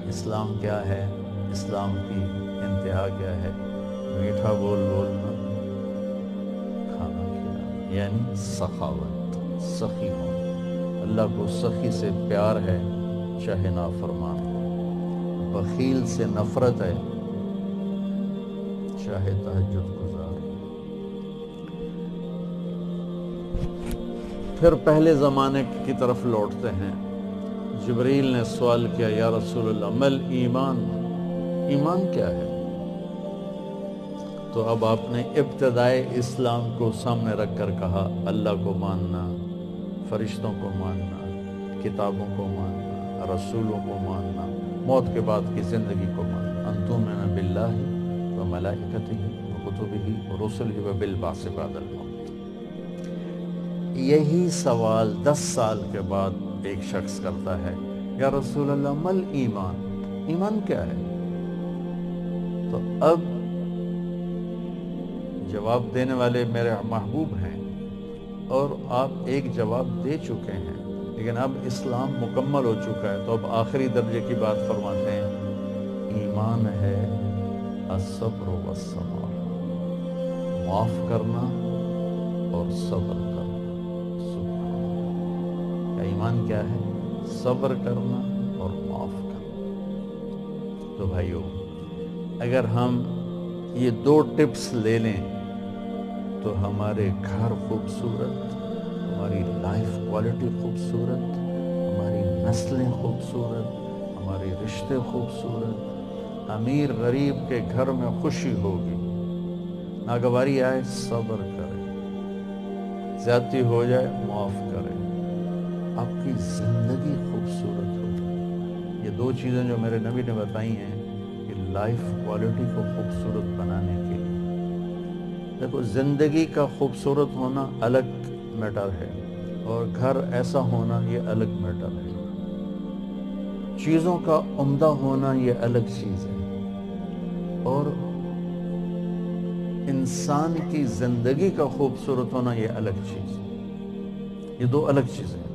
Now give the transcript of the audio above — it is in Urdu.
اسلام کیا ہے، اسلام کی انتہا کیا ہے؟ میٹھا بول بولنا، کھانا کھلانا، یعنی سخاوت، سخی ہونا۔ اللہ کو سخی سے پیار ہے، چاہے نافرمان ہو۔ بخیل سے نفرت ہے، چاہے تہجد گزار ہو۔ پھر پہلے زمانے کی طرف لوٹتے ہیں۔ جبریل نے سوال کیا، یا رسول اللہ مل ایمان، ایمان کیا ہے؟ تو اب آپ نے ابتدائے اسلام کو سامنے رکھ کر کہا، اللہ کو ماننا، فرشتوں کو ماننا، کتابوں کو ماننا، رسولوں کو ماننا، موت کے بعد کی زندگی کو ماننا، ان تؤمن باللہ وملائکتہ وکتبہ ورسلہ وبالبعث بعد الموت۔ یہی سوال 10 سال کے بعد ایک شخص کرتا ہے، یا رسول اللہ مل ایمان، ایمان کیا ہے؟ تو اب جواب دینے والے میرے محبوب ہیں اور آپ ایک جواب دے چکے ہیں، لیکن اب اسلام مکمل ہو چکا ہے، تو اب آخری درجے کی بات فرماتے ہیں، ایمان ہے الصبر والصبر، معاف کرنا اور صبر کرنا۔ ایمان کیا ہے؟ صبر کرنا اور معاف کرنا۔ تو بھائیو، اگر ہم یہ 2 ٹپس لے لیں تو ہمارے گھر خوبصورت، ہماری لائف کوالٹی خوبصورت، ہماری نسلیں خوبصورت، ہمارے رشتے خوبصورت، امیر غریب کے گھر میں خوشی ہوگی۔ ناگواری آئے صبر کرے، زیادتی ہو جائے معاف کرے، آپ کی زندگی خوبصورت ہوگی۔ یہ 2 چیزیں جو میرے نبی نے بتائی ہیں کہ لائف کوالٹی کو خوبصورت بنانے کے لیے۔ دیکھو، زندگی کا خوبصورت ہونا الگ میٹر ہے، اور گھر ایسا ہونا یہ الگ میٹر ہے۔ چیزوں کا عمدہ ہونا یہ الگ چیز ہے، اور انسان کی زندگی کا خوبصورت ہونا یہ الگ چیز ہے۔ یہ 2 الگ چیزیں ہیں۔